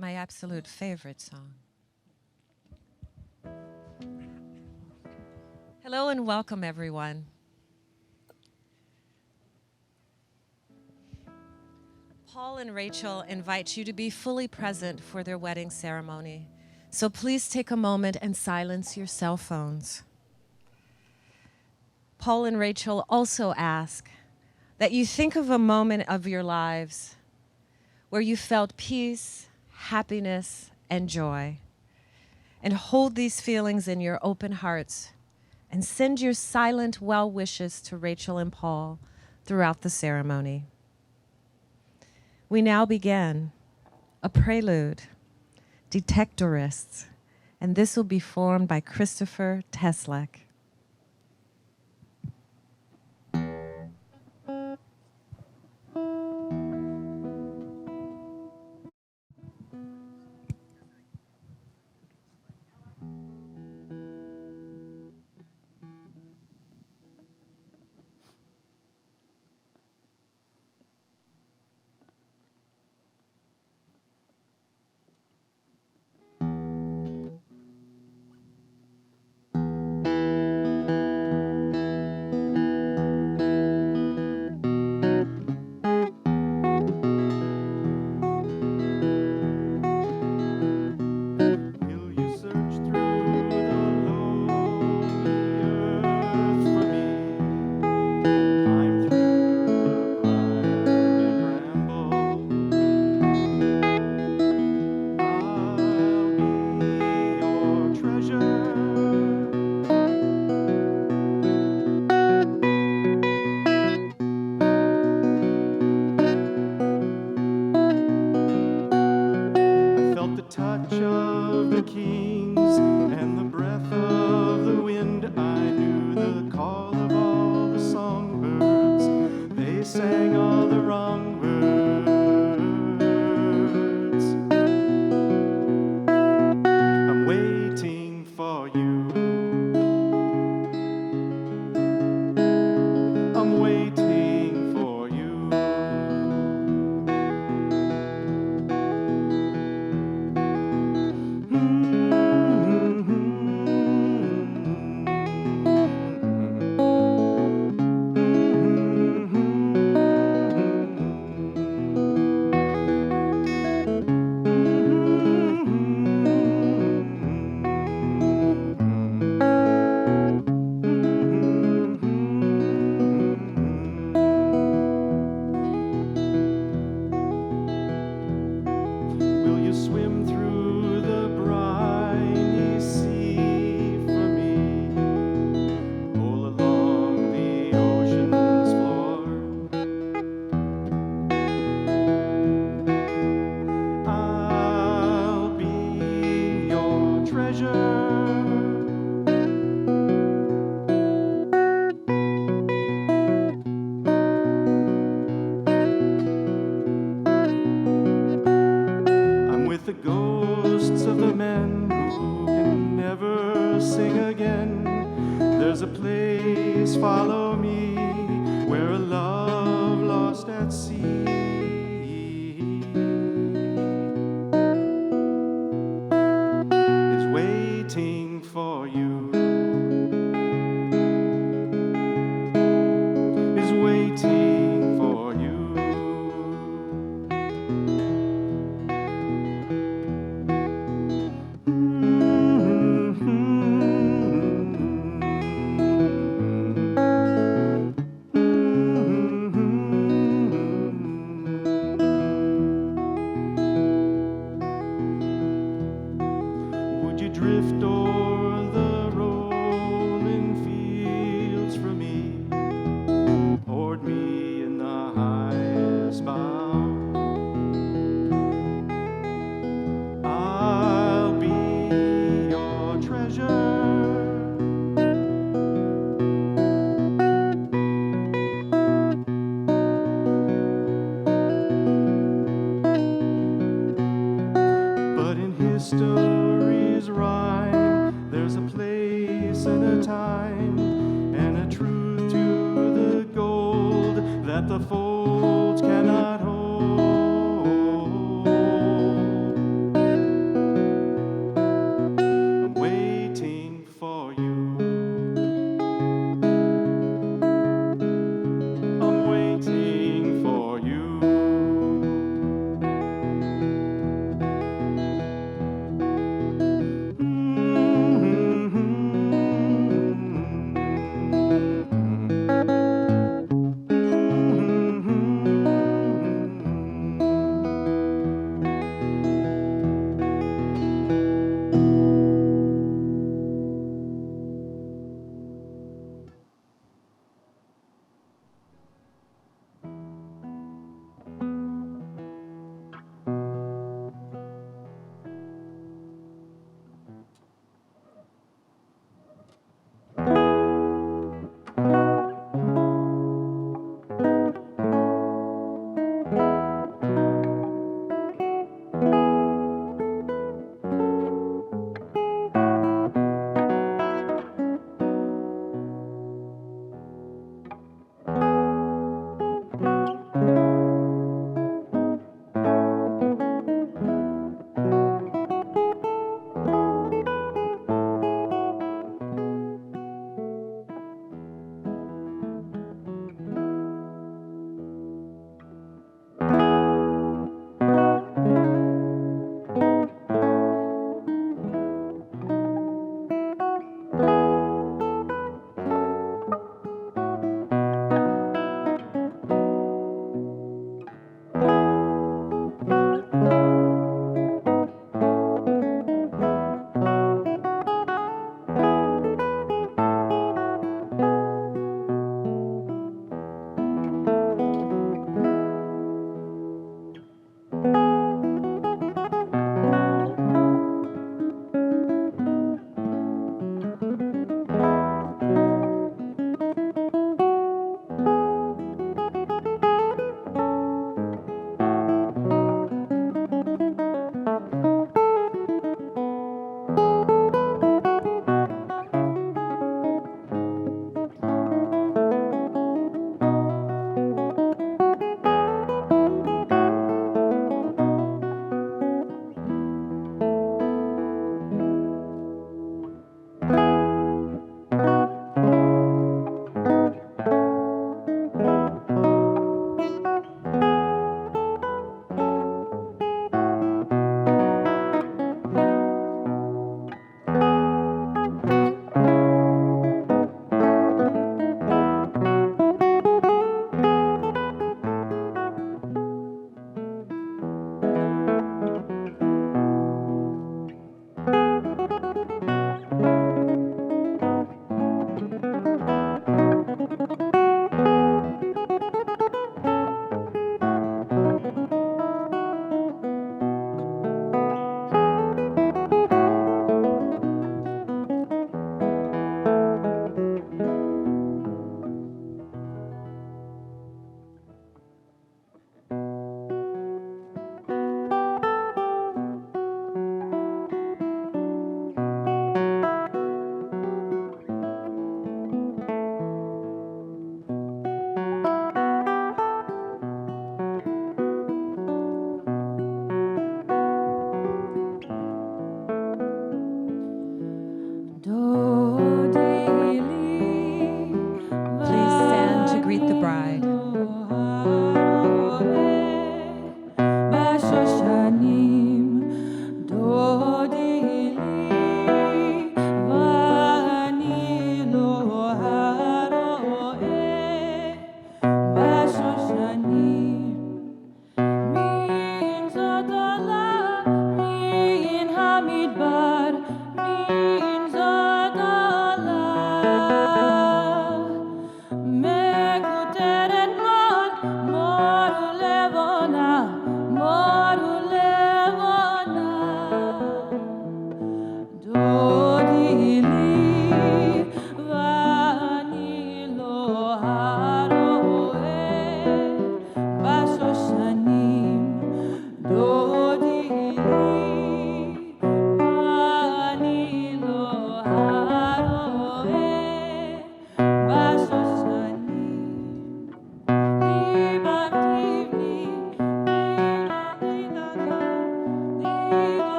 My absolute favorite song. Hello and welcome, everyone. Paul and Rachel invite you to be fully present for their wedding ceremony. So please take a moment and silence your cell phones. Paul and Rachel also ask that you think of a moment of your lives where you felt peace, happiness, and joy, and hold these feelings in your open hearts and send your silent well wishes to Rachel and Paul throughout the ceremony. We now begin a prelude, Detectorists, and this will be formed by Christopher Teslek.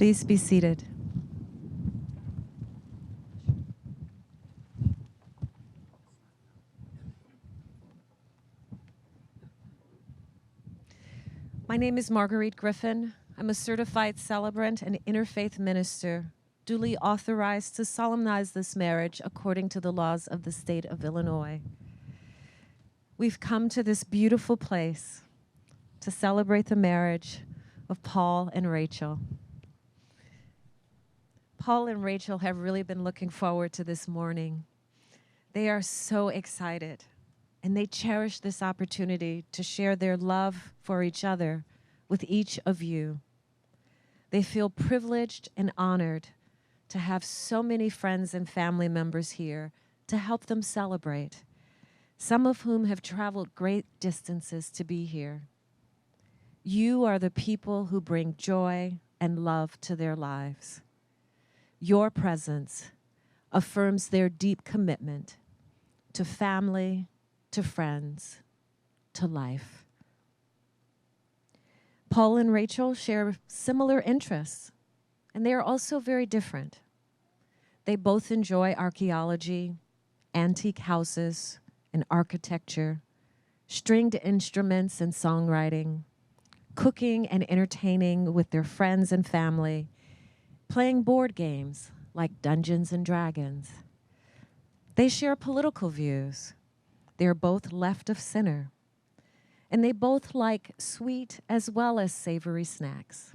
Please be seated. My name is Marguerite Griffin. I'm a certified celebrant and interfaith minister, duly authorized to solemnize this marriage according to the laws of the state of Illinois. We've come to this beautiful place to celebrate the marriage of Paul and Rachel. Paul and Rachel have really been looking forward to this morning. They are so excited, and they cherish this opportunity to share their love for each other with each of you. They feel privileged and honored to have so many friends and family members here to help them celebrate, some of whom have traveled great distances to be here. You are the people who bring joy and love to their lives. Your presence affirms their deep commitment to family, to friends, to life. Paul and Rachel share similar interests, and they are also very different. They both enjoy archaeology, antique houses, and architecture, stringed instruments and songwriting, cooking and entertaining with their friends and family, playing board games like Dungeons and Dragons. They share political views. They are both left of center. And they both like sweet as well as savory snacks.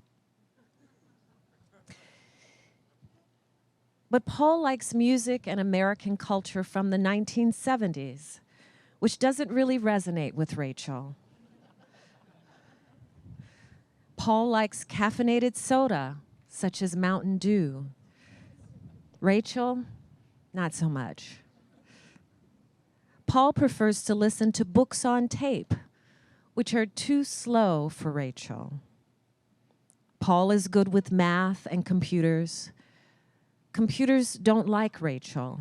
But Paul likes music and American culture from the 1970s, which doesn't really resonate with Rachel. Paul likes caffeinated soda, such as Mountain Dew. Rachel, not so much. Paul prefers to listen to books on tape, which are too slow for Rachel. Paul is good with math and computers. Computers don't like Rachel.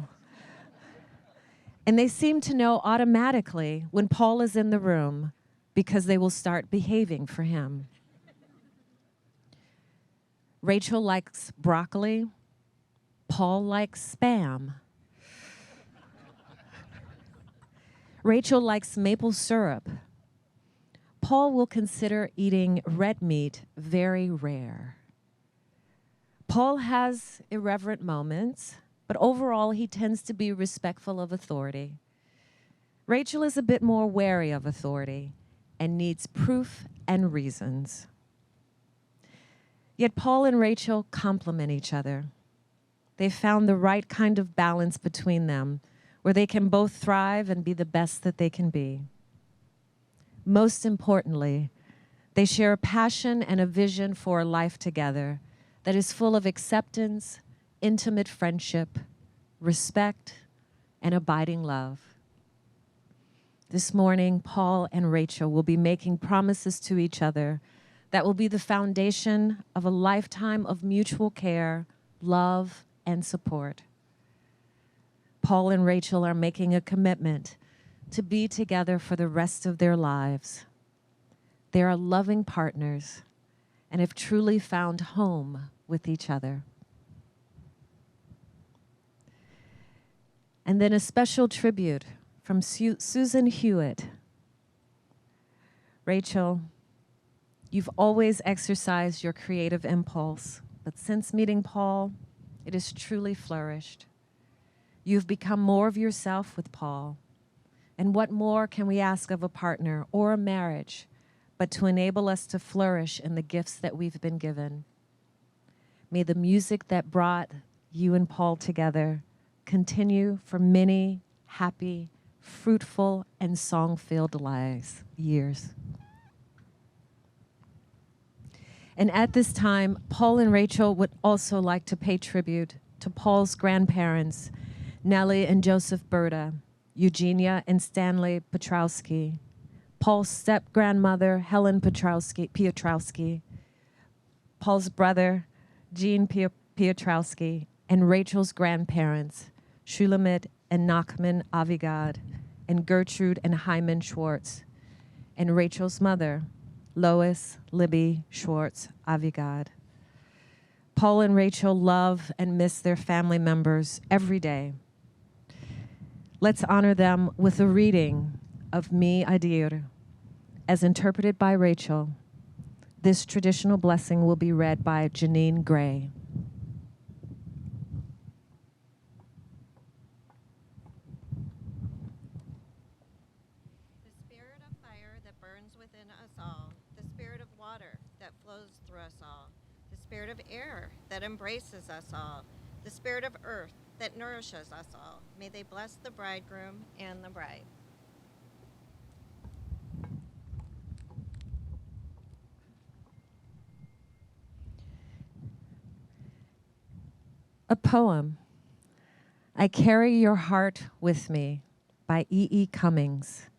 And they seem to know automatically when Paul is in the room because they will start behaving for him. Rachel likes broccoli. Paul likes Spam. Rachel likes maple syrup. Paul will consider eating red meat very rare. Paul has irreverent moments, but overall he tends to be respectful of authority. Rachel is a bit more wary of authority and needs proof and reasons. Yet Paul and Rachel complement each other. They've found the right kind of balance between them, where they can both thrive and be the best that they can be. Most importantly, they share a passion and a vision for a life together that is full of acceptance, intimate friendship, respect, and abiding love. This morning, Paul and Rachel will be making promises to each other that will be the foundation of a lifetime of mutual care, love, and support. Paul and Rachel are making a commitment to be together for the rest of their lives. They are loving partners and have truly found home with each other. And then a special tribute from Susan Hewitt. Rachel, you've always exercised your creative impulse, but since meeting Paul, it has truly flourished. You've become more of yourself with Paul. And what more can we ask of a partner or a marriage but to enable us to flourish in the gifts that we've been given? May the music that brought you and Paul together continue for many happy, fruitful, and song-filled years. And at this time, Paul and Rachel would also like to pay tribute to Paul's grandparents, Nellie and Joseph Berta, Eugenia and Stanley Piotrowski, Paul's step-grandmother, Helen Piotrowski, Paul's brother, Jean Piotrowski, and Rachel's grandparents, Shulamit and Nachman Avigad, and Gertrude and Hyman Schwartz, and Rachel's mother, Lois Libby Schwartz Avigad. Paul and Rachel love and miss their family members every day. Let's honor them with a reading of Mi Adir, as interpreted by Rachel. This traditional blessing will be read by Janine Gray. The spirit of fire that burns within us all, the spirit of water that flows through us all, the spirit of air that embraces us all, the spirit of earth that nourishes us all. May they bless the bridegroom and the bride. A poem, I Carry Your Heart With Me, by E. Cummings.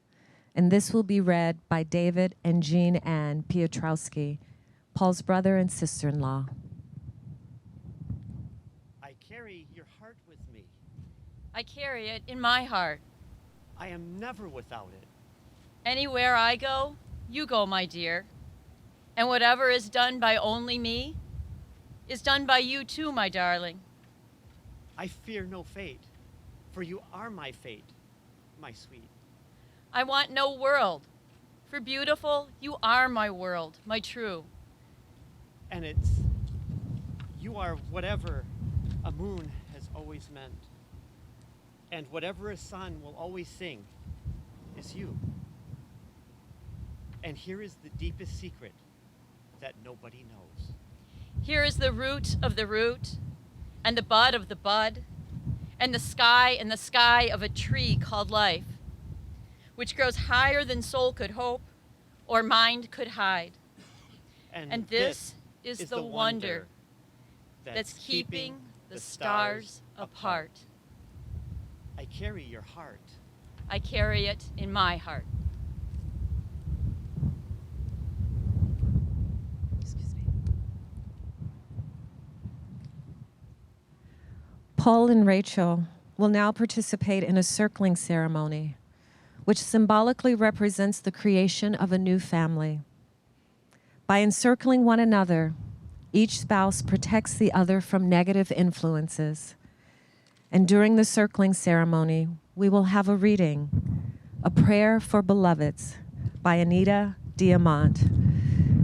And this will be read by David and Jean Ann Piotrowski, Paul's brother and sister-in-law. I carry your heart with me. I carry it in my heart. I am never without it. Anywhere I go, you go, my dear. And whatever is done by only me is done by you too, my darling. I fear no fate, for you are my fate, my sweet. I want no world, for beautiful, you are my world, my true. And you are whatever a moon has always meant. And whatever a sun will always sing is you. And here is the deepest secret that nobody knows. Here is the root of the root, and the bud of the bud, and the sky of a tree called life, which grows higher than soul could hope or mind could hide. And this is the wonder that's keeping the stars apart. I carry your heart. I carry it in my heart. Paul and Rachel will now participate in a circling ceremony, which symbolically represents the creation of a new family. By encircling one another, each spouse protects the other from negative influences. And during the circling ceremony, we will have a reading, A Prayer for Beloveds, by Anita Diamant.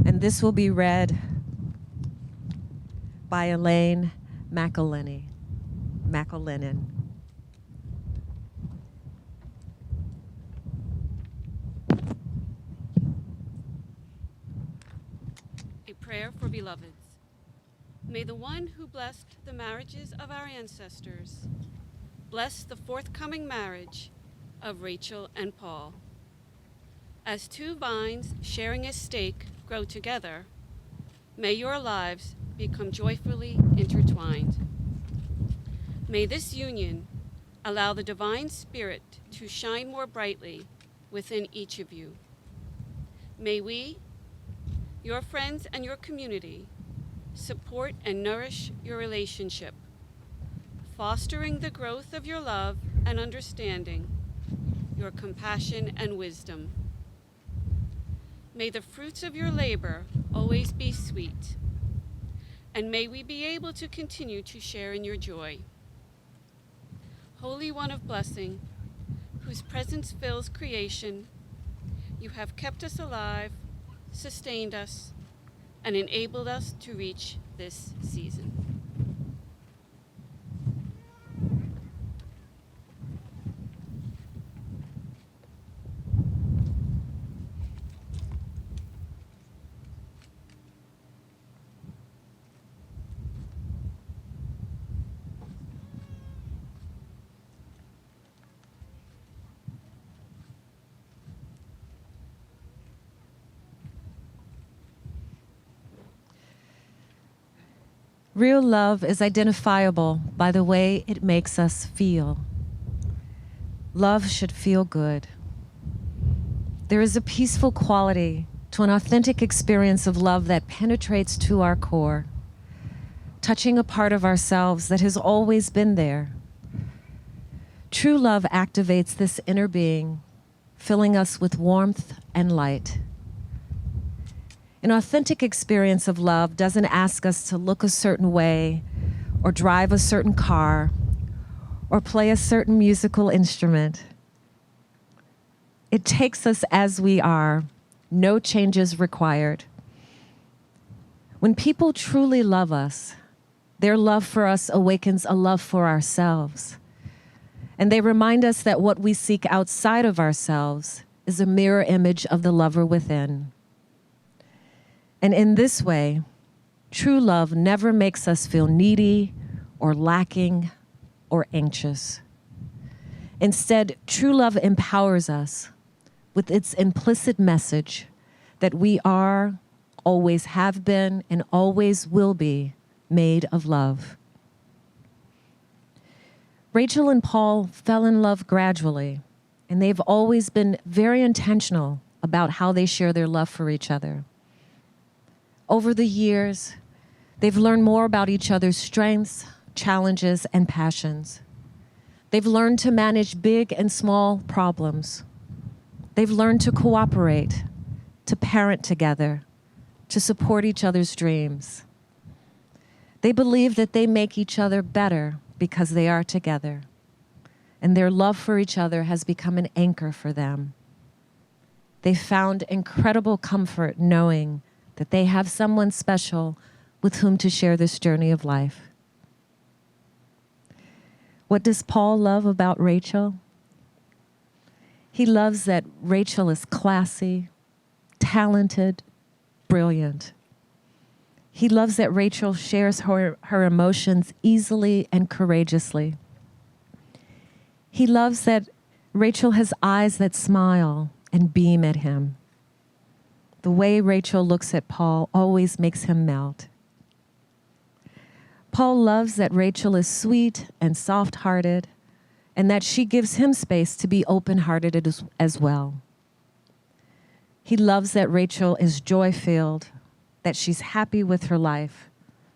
And this will be read by Elaine McElhenney. A prayer for beloveds. May the one who blessed the marriages of our ancestors bless the forthcoming marriage of Rachel and Paul. As two vines sharing a stake grow together, may your lives become joyfully intertwined. May this union allow the divine spirit to shine more brightly within each of you. May we, your friends and your community, support and nourish your relationship, fostering the growth of your love and understanding, your compassion and wisdom. May the fruits of your labor always be sweet, and may we be able to continue to share in your joy. Holy One of blessing, whose presence fills creation, you have kept us alive, sustained us, and enabled us to reach this season. Real love is identifiable by the way it makes us feel. Love should feel good. There is a peaceful quality to an authentic experience of love that penetrates to our core, touching a part of ourselves that has always been there. True love activates this inner being, filling us with warmth and light. An authentic experience of love doesn't ask us to look a certain way or drive a certain car or play a certain musical instrument. It takes us as we are, no changes required. When people truly love us, their love for us awakens a love for ourselves. And they remind us that what we seek outside of ourselves is a mirror image of the lover within. And in this way, true love never makes us feel needy or lacking or anxious. Instead, true love empowers us with its implicit message that we are, always have been, and always will be made of love. Rachel and Paul fell in love gradually, and they've always been very intentional about how they share their love for each other. Over the years, they've learned more about each other's strengths, challenges, and passions. They've learned to manage big and small problems. They've learned to cooperate, to parent together, to support each other's dreams. They believe that they make each other better because they are together, and their love for each other has become an anchor for them. They found incredible comfort knowing that they have someone special with whom to share this journey of life. What does Paul love about Rachel? He loves that Rachel is classy, talented, brilliant. He loves that Rachel shares her emotions easily and courageously. He loves that Rachel has eyes that smile and beam at him. The way Rachel looks at Paul always makes him melt. Paul loves that Rachel is sweet and soft-hearted, and that she gives him space to be open-hearted as well. He loves that Rachel is joy-filled, that she's happy with her life,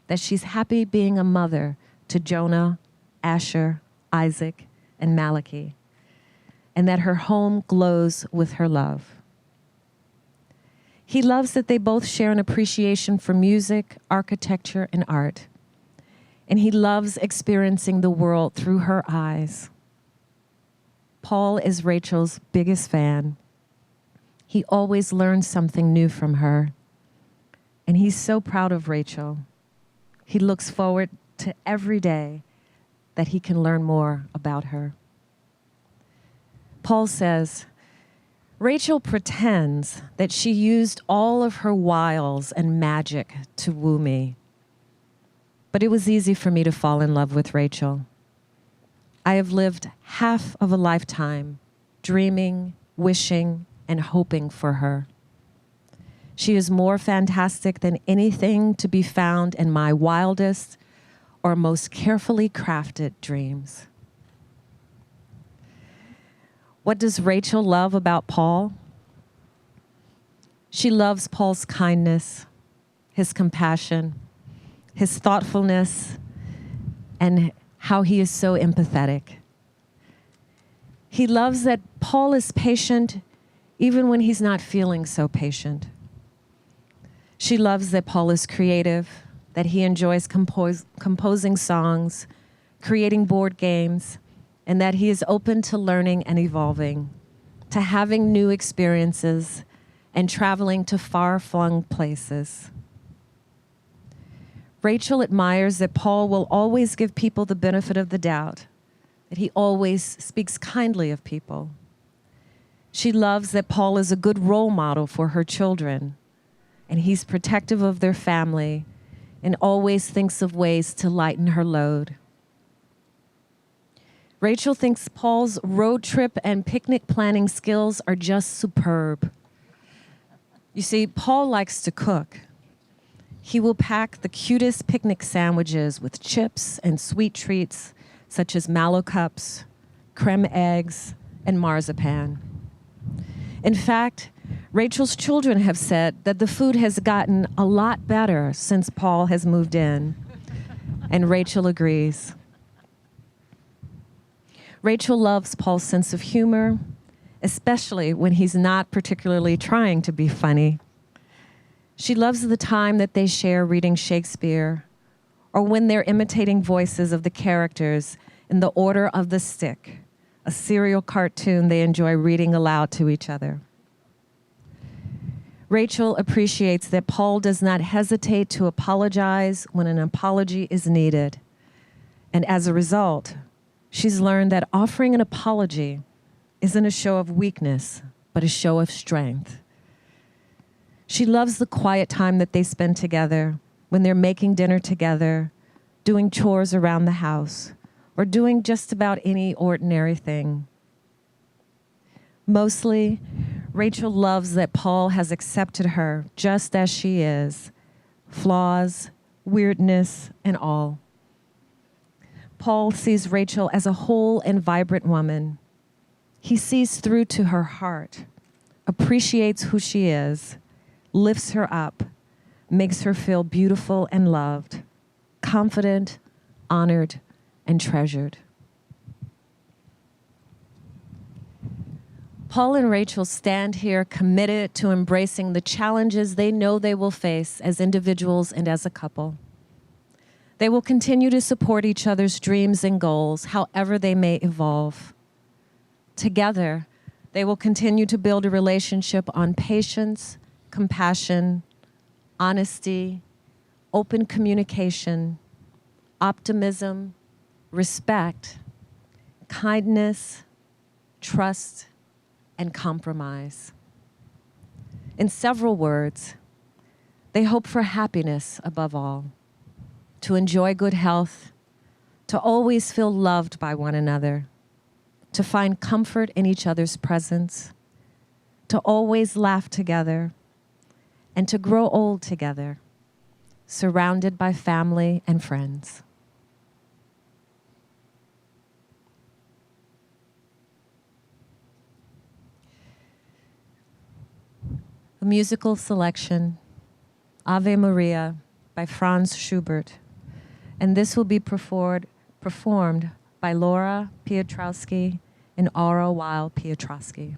that she's happy being a mother to Jonah, Asher, Isaac, and Malachi, and that her home glows with her love. He loves that they both share an appreciation for music, architecture, and art. And he loves experiencing the world through her eyes. Paul is Rachel's biggest fan. He always learns something new from her. And he's so proud of Rachel. He looks forward to every day that he can learn more about her. Paul says, Rachel pretends that she used all of her wiles and magic to woo me. But it was easy for me to fall in love with Rachel. I have lived half of a lifetime dreaming, wishing, and hoping for her. She is more fantastic than anything to be found in my wildest or most carefully crafted dreams. What does Rachel love about Paul? She loves Paul's kindness, his compassion, his thoughtfulness, and how he is so empathetic. He loves that Paul is patient even when he's not feeling so patient. She loves that Paul is creative, that he enjoys composing songs, creating board games, and that he is open to learning and evolving, to having new experiences and traveling to far-flung places. Rachel admires that Paul will always give people the benefit of the doubt, that he always speaks kindly of people. She loves that Paul is a good role model for her children, and he's protective of their family and always thinks of ways to lighten her load. Rachel thinks Paul's road trip and picnic planning skills are just superb. You see, Paul likes to cook. He will pack the cutest picnic sandwiches with chips and sweet treats such as mallow cups, creme eggs, and marzipan. In fact, Rachel's children have said that the food has gotten a lot better since Paul has moved in, and Rachel agrees. Rachel loves Paul's sense of humor, especially when he's not particularly trying to be funny. She loves the time that they share reading Shakespeare, or when they're imitating voices of the characters in The Order of the Stick, a serial cartoon they enjoy reading aloud to each other. Rachel appreciates that Paul does not hesitate to apologize when an apology is needed. And as a result, she's learned that offering an apology isn't a show of weakness, but a show of strength. She loves the quiet time that they spend together when they're making dinner together, doing chores around the house, or doing just about any ordinary thing. Mostly, Rachel loves that Paul has accepted her just as she is, flaws, weirdness, and all. Paul sees Rachel as a whole and vibrant woman. He sees through to her heart, appreciates who she is, lifts her up, makes her feel beautiful and loved, confident, honored, and treasured. Paul and Rachel stand here committed to embracing the challenges they know they will face as individuals and as a couple. They will continue to support each other's dreams and goals, however they may evolve. Together, they will continue to build a relationship on patience, compassion, honesty, open communication, optimism, respect, kindness, trust, and compromise. In several words, they hope for happiness above all, to enjoy good health, to always feel loved by one another, to find comfort in each other's presence, to always laugh together, and to grow old together, surrounded by family and friends. A musical selection, Ave Maria by Franz Schubert, and this will be performed by Laura Piotrowski and Aura Weil Piotrowski.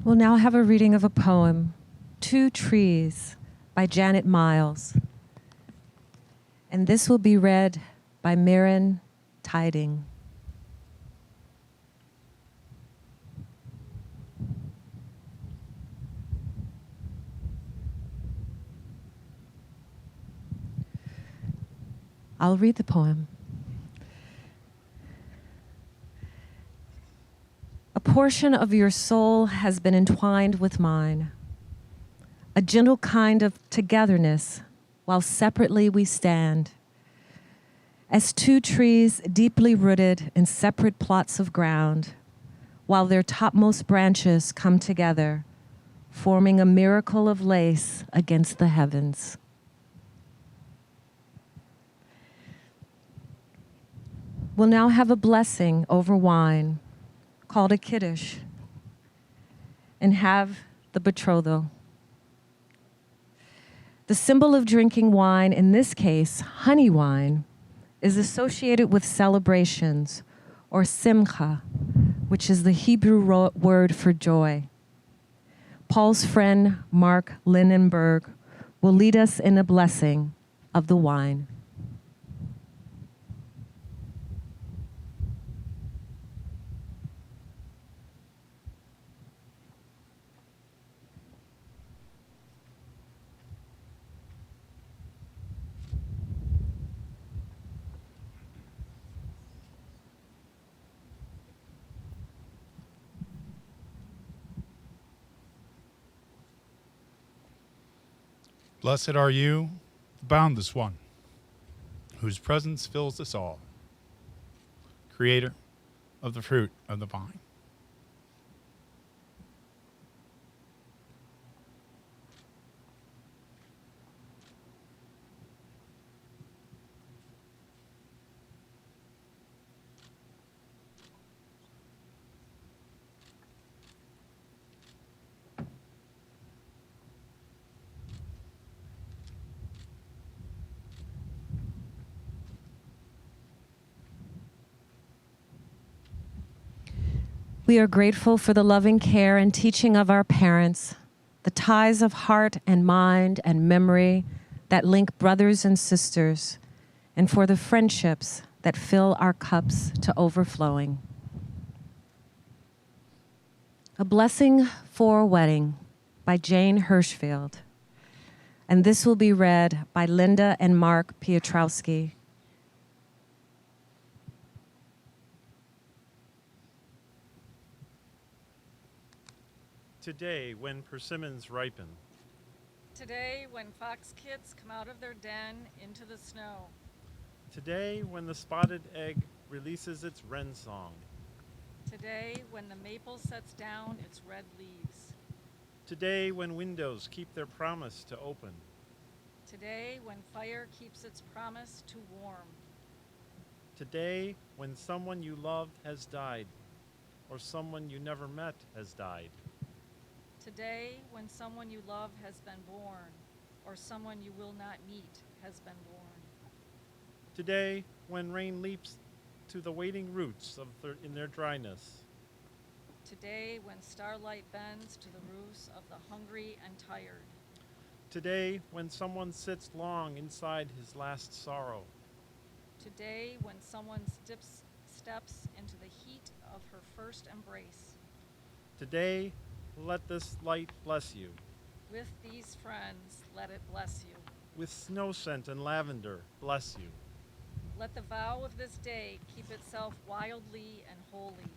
We'll now have a reading of a poem, Two Trees, by Janet Miles. And this will be read by Mirren Tiding. I'll read the poem. A portion of your soul has been entwined with mine, a gentle kind of togetherness while separately we stand, as two trees deeply rooted in separate plots of ground, while their topmost branches come together, forming a miracle of lace against the heavens. We'll now have a blessing over wine, called a kiddush, and have the betrothal. The symbol of drinking wine, in this case, honey wine, is associated with celebrations, or simcha, which is the Hebrew word for joy. Paul's friend, Mark Lindenberg, will lead us in a blessing of the wine. Blessed are you, the boundless one, whose presence fills us all, creator of the fruit of the vine. We are grateful for the loving care and teaching of our parents, the ties of heart and mind and memory that link brothers and sisters, and for the friendships that fill our cups to overflowing. A Blessing for a Wedding by Jane Hirschfield. And this will be read by Linda and Mark Piotrowski. Today, when persimmons ripen. Today, when fox kids come out of their den into the snow. Today, when the spotted egg releases its wren song. Today, when the maple sets down its red leaves. Today, when windows keep their promise to open. Today, when fire keeps its promise to warm. Today, when someone you loved has died, or someone you never met has died. Today, when someone you love has been born, or someone you will not meet has been born. Today, when rain leaps to the waiting roots in their dryness. Today, when starlight bends to the roofs of the hungry and tired. Today, when someone sits long inside his last sorrow. Today, when someone steps into the heat of her first embrace. Today, let this light bless you. With these friends, let it bless you. With snow scent and lavender, bless you. Let the vow of this day keep itself wildly and holy.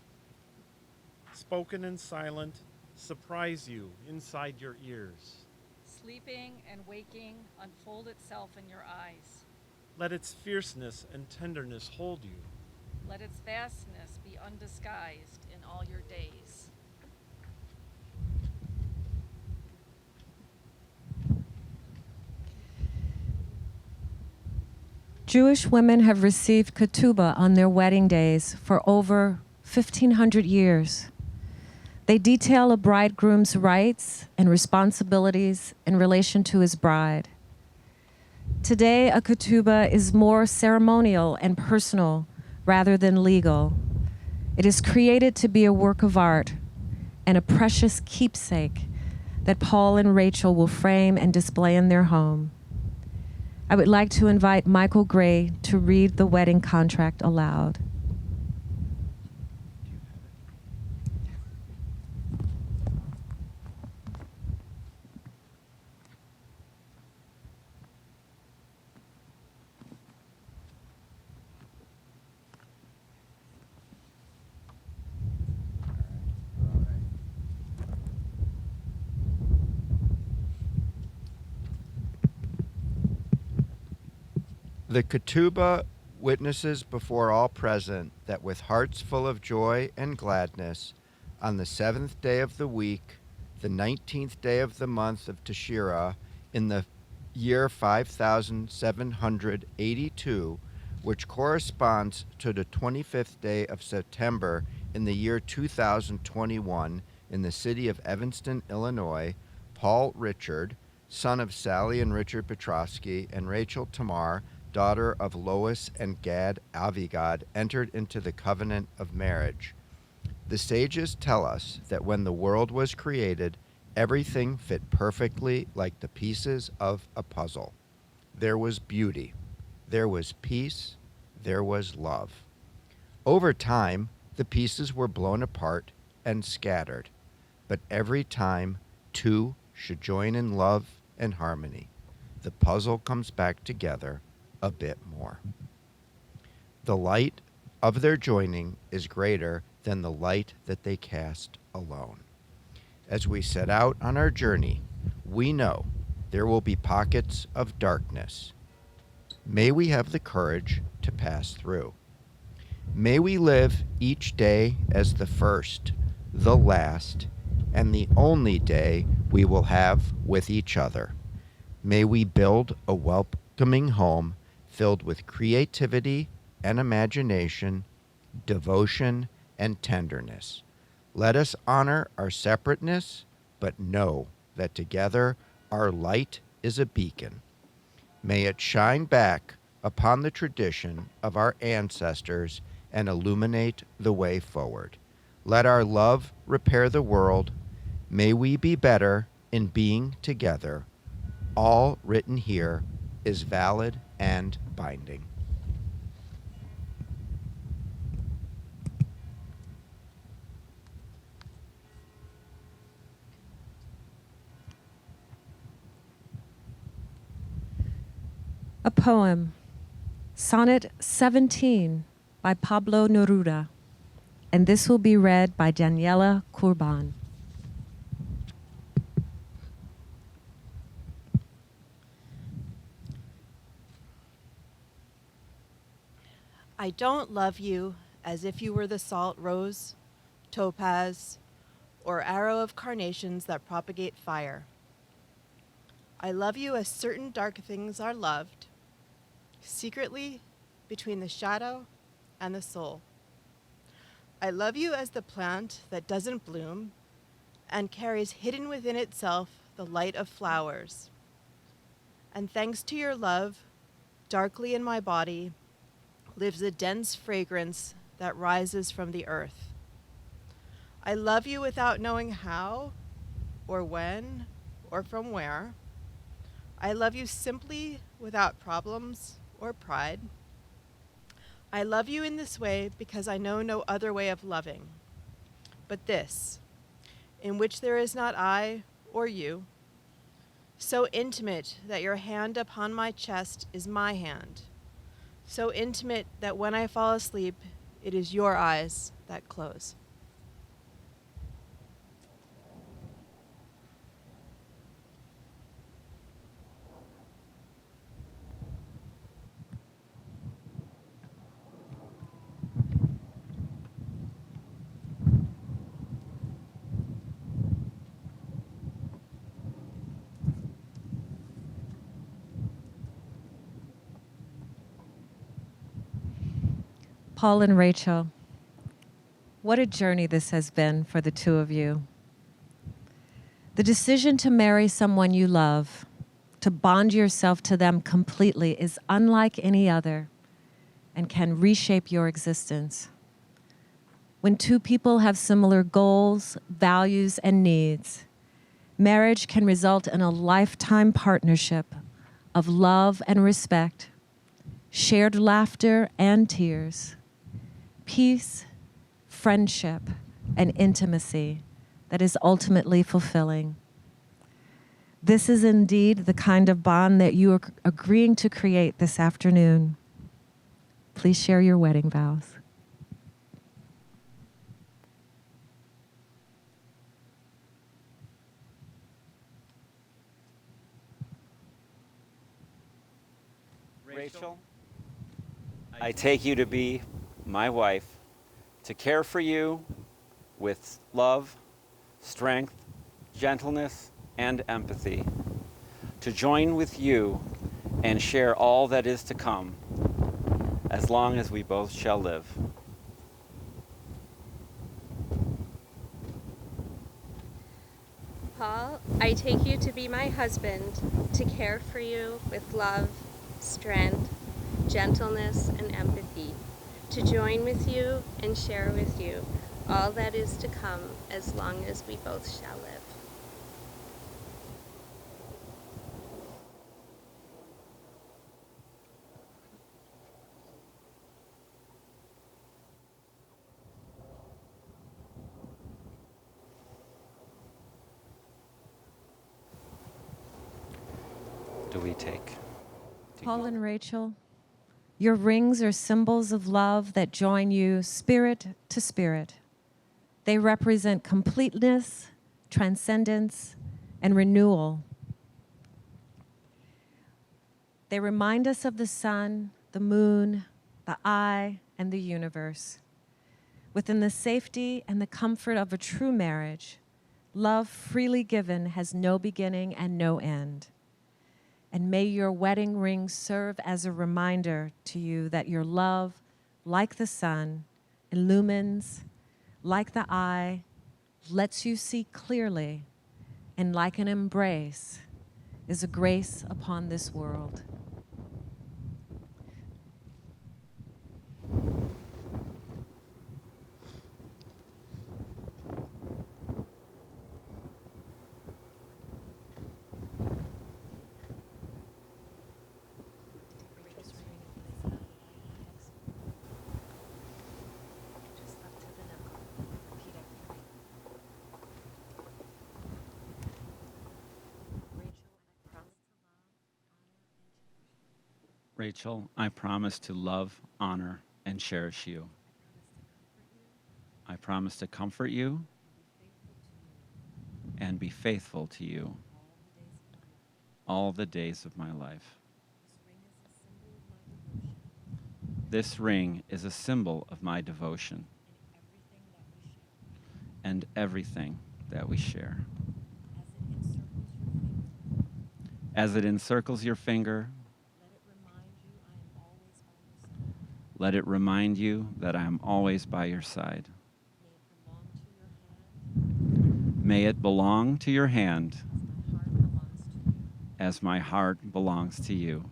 Spoken and silent, surprise you inside your ears. Sleeping and waking, unfold itself in your eyes. Let its fierceness and tenderness hold you. Let its vastness be undisguised in all your days. Jewish women have received ketubah on their wedding days for over 1,500 years. They detail a bridegroom's rights and responsibilities in relation to his bride. Today, a ketubah is more ceremonial and personal rather than legal. It is created to be a work of art, and a precious keepsake that Paul and Rachel will frame and display in their home. I would like to invite Michael Gray to read the wedding contract aloud. The ketubah witnesses before all present that with hearts full of joy and gladness, on the 7th day of the week, the 19th day of the month of Teshirah, in the year 5782, which corresponds to the 25th day of September in the year 2021, in the city of Evanston, Illinois, Paul Richard, son of Sally and Richard Piotrowski, and Rachel Tamar, daughter of Lois and Gad Avigad, entered into the covenant of marriage. The sages tell us that when the world was created, everything fit perfectly like the pieces of a puzzle. There was beauty, there was peace, there was love. Over time, the pieces were blown apart and scattered, but every time two should join in love and harmony, the puzzle comes back together a bit more. The light of their joining is greater than the light that they cast alone. As we set out on our journey, we know there will be pockets of darkness. May we have the courage to pass through. May we live each day as the first, the last, and the only day we will have with each other. May we build a welcoming home filled with creativity and imagination, devotion and tenderness. Let us honor our separateness, but know that together our light is a beacon. May it shine back upon the tradition of our ancestors and illuminate the way forward. Let our love repair the world. May we be better in being together. All written here is valid and binding. A poem, Sonnet 17 by Pablo Neruda, and this will be read by Daniela Kurban. I don't love you as if you were the salt rose, topaz, or arrow of carnations that propagate fire. I love you as certain dark things are loved, secretly between the shadow and the soul. I love you as the plant that doesn't bloom and carries hidden within itself the light of flowers. And thanks to your love, darkly in my body, lives a dense fragrance that rises from the earth. I love you without knowing how, or when, or from where. I love you simply without problems or pride. I love you in this way because I know no other way of loving, but this, in which there is not I or you, so intimate that your hand upon my chest is my hand, so intimate that when I fall asleep, it is your eyes that close. Paul and Rachel, what a journey this has been for the two of you. The decision to marry someone you love, to bond yourself to them completely, is unlike any other and can reshape your existence. When two people have similar goals, values, and needs, marriage can result in a lifetime partnership of love and respect, shared laughter and tears, peace, friendship, and intimacy that is ultimately fulfilling. This is indeed the kind of bond that you are agreeing to create this afternoon. Please share your wedding vows. Rachel, I take you to be my wife, to care for you with love, strength, gentleness, and empathy, to join with you and share all that is to come, as long as we both shall live. Paul, I take you to be my husband, to care for you with love, strength, gentleness, and empathy, to join with you and share with you all that is to come, as long as we both shall live. Do we take? Paul and Rachel, your rings are symbols of love that join you spirit to spirit. They represent completeness, transcendence, and renewal. They remind us of the sun, the moon, the eye, and the universe. Within the safety and the comfort of a true marriage, love freely given has no beginning and no end. And may your wedding ring serve as a reminder to you that your love, like the sun, illumines, like the eye, lets you see clearly, and like an embrace, is a grace upon this world. Rachel, I promise to love, honor, and cherish you. I promise to comfort you and be faithful to you all the days of my life. This ring is a symbol of my devotion and everything that we share. As it encircles your finger, let it remind you that I am always by your side. May it belong to your hand as my heart belongs to you.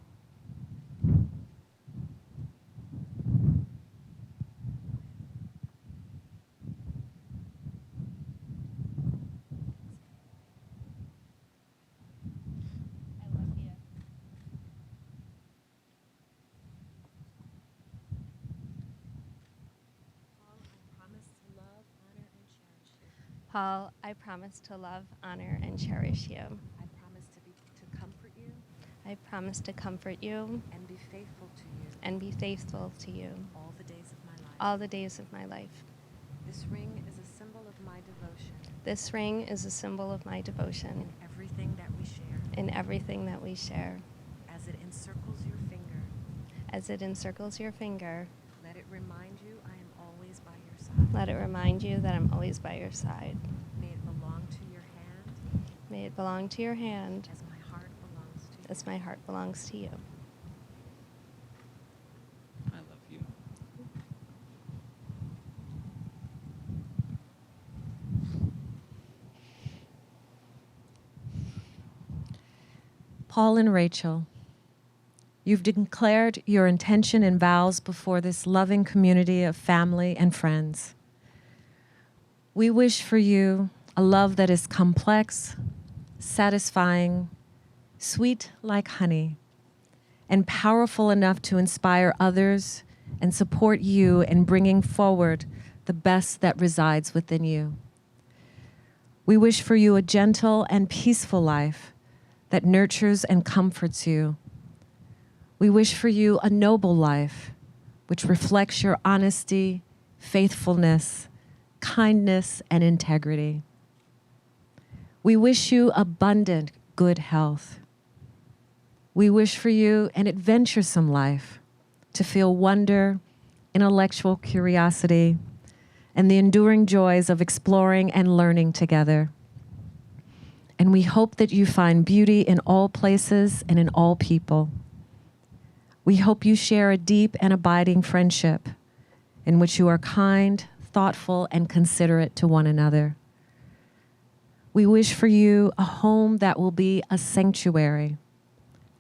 Paul, I promise to love, honor, and cherish you. I promise to comfort you I promise to comfort you and be faithful to you and be faithful to you all the days of my life. all the days of my life. This ring is a symbol of my devotion This ring is a symbol of my in devotion everything that we share. in everything that we share. As it encircles your finger, As it encircles your finger, let it remind you I am always by your side. let it remind you that I'm always by your side. May it belong to your hand May it belong to your hand as my heart belongs to you. as my heart belongs to you. I love you. Paul and Rachel, you've declared your intention and vows before this loving community of family and friends. We wish for you a love that is complex, satisfying, sweet like honey, and powerful enough to inspire others and support you in bringing forward the best that resides within you. We wish for you a gentle and peaceful life that nurtures and comforts you. We wish for you a noble life which reflects your honesty, faithfulness, kindness, and integrity. We wish you abundant good health. We wish for you an adventuresome life to feel wonder, intellectual curiosity, and the enduring joys of exploring and learning together. And we hope that you find beauty in all places and in all people. We hope you share a deep and abiding friendship in which you are kind, thoughtful, and considerate to one another. We wish for you a home that will be a sanctuary,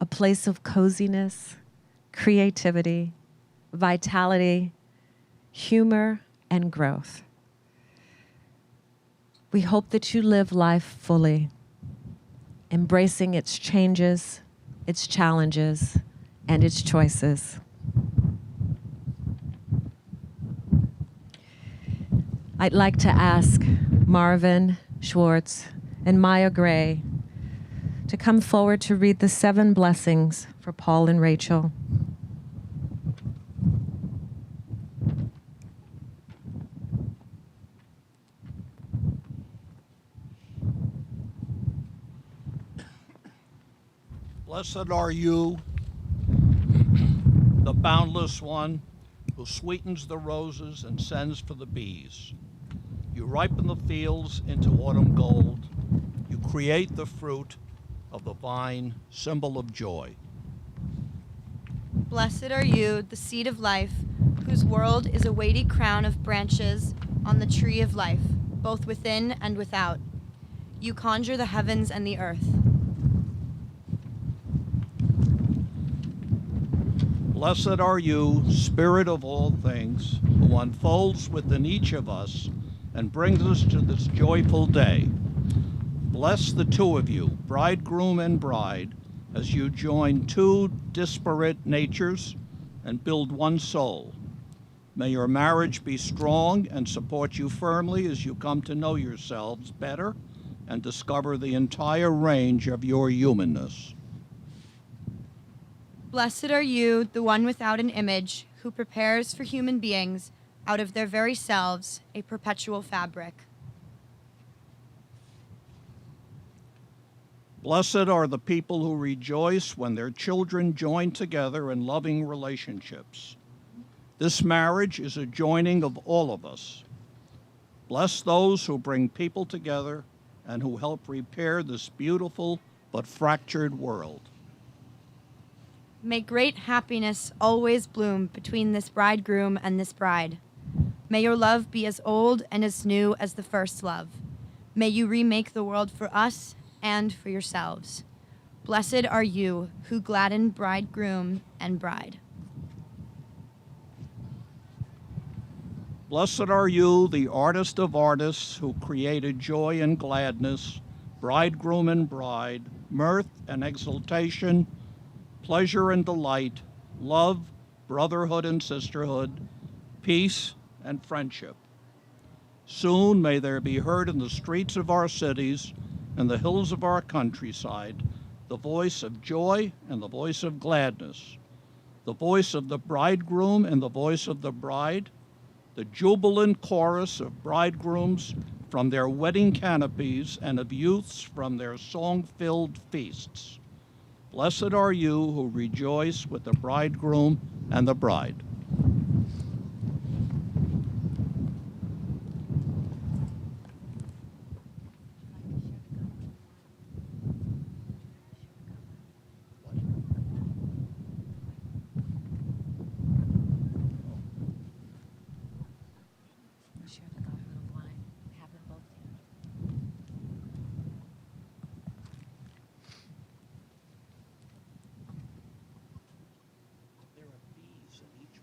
a place of coziness, creativity, vitality, humor, and growth. We hope that you live life fully, embracing its changes, its challenges, and its choices. I'd like to ask Marvin Schwartz and Maya Gray to come forward to read the 7 blessings for Paul and Rachel. Blessed are you, the boundless one, who sweetens the roses and sends for the bees. You ripen the fields into autumn gold. You create the fruit of the vine, symbol of joy. Blessed are you, the seed of life, whose world is a weighty crown of branches on the tree of life, both within and without. You conjure the heavens and the earth. Blessed are you, Spirit of all things, who unfolds within each of us and brings us to this joyful day. Bless the two of you, bridegroom and bride, as you join two disparate natures and build one soul. May your marriage be strong and support you firmly as you come to know yourselves better and discover the entire range of your humanness. Blessed are you, the one without an image, who prepares for human beings, out of their very selves, a perpetual fabric. Blessed are the people who rejoice when their children join together in loving relationships. This marriage is a joining of all of us. Bless those who bring people together and who help repair this beautiful but fractured world. May great happiness always bloom between this bridegroom and this bride. May your love be as old and as new as the first love. May you remake the world for us and for yourselves. Blessed are you who gladden bridegroom and bride. Blessed are you, the artist of artists, who created joy and gladness, bridegroom and bride, mirth and exultation, pleasure and delight, love, brotherhood and sisterhood, peace and friendship. Soon may there be heard in the streets of our cities and the hills of our countryside the voice of joy and the voice of gladness, the voice of the bridegroom and the voice of the bride, the jubilant chorus of bridegrooms from their wedding canopies and of youths from their song-filled feasts. Blessed are you who rejoice with the bridegroom and the bride. There are bees in each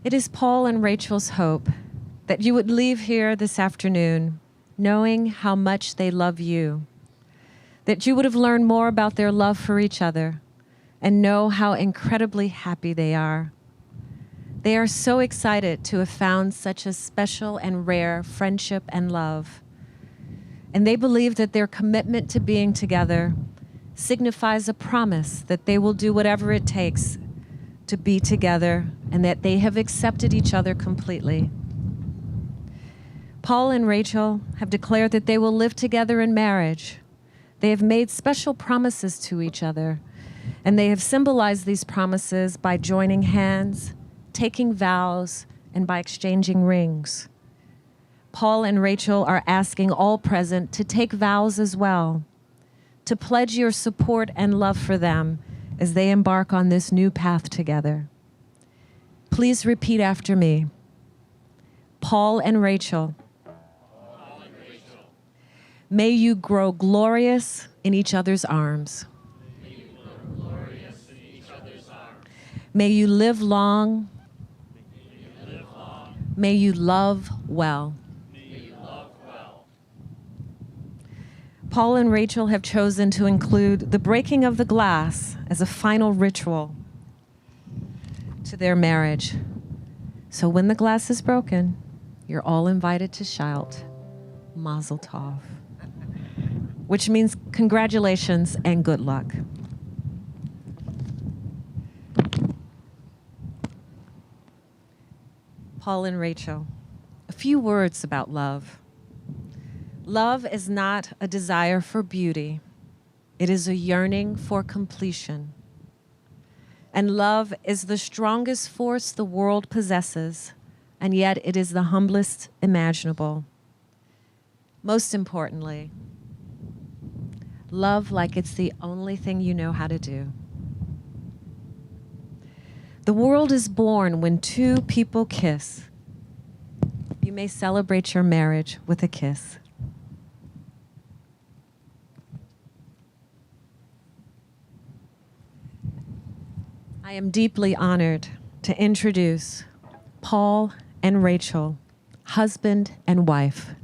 It is Paul and Rachel's hope that you would leave here this afternoon knowing how much they love you, that you would have learned more about their love for each other and know how incredibly happy they are. They are so excited to have found such a special and rare friendship and love. And they believe that their commitment to being together signifies a promise that they will do whatever it takes to be together and that they have accepted each other completely. Paul and Rachel have declared that they will live together in marriage. They have made special promises to each other, and they have symbolized these promises by joining hands, taking vows, and by exchanging rings. Paul and Rachel are asking all present to take vows as well, to pledge your support and love for them as they embark on this new path together. Please repeat after me. Paul and Rachel, may you grow glorious in each other's arms. May you live long. May you love well. Paul and Rachel have chosen to include the breaking of the glass as a final ritual to their marriage. So when the glass is broken, you're all invited to shout, Mazel Tov, which means congratulations and good luck. Paul and Rachel, a few words about love. Love is not a desire for beauty. It is a yearning for completion. And love is the strongest force the world possesses, and yet it is the humblest imaginable. Most importantly, love like it's the only thing you know how to do. The world is born when two people kiss. You may celebrate your marriage with a kiss. I am deeply honored to introduce Paul and Rachel, husband and wife.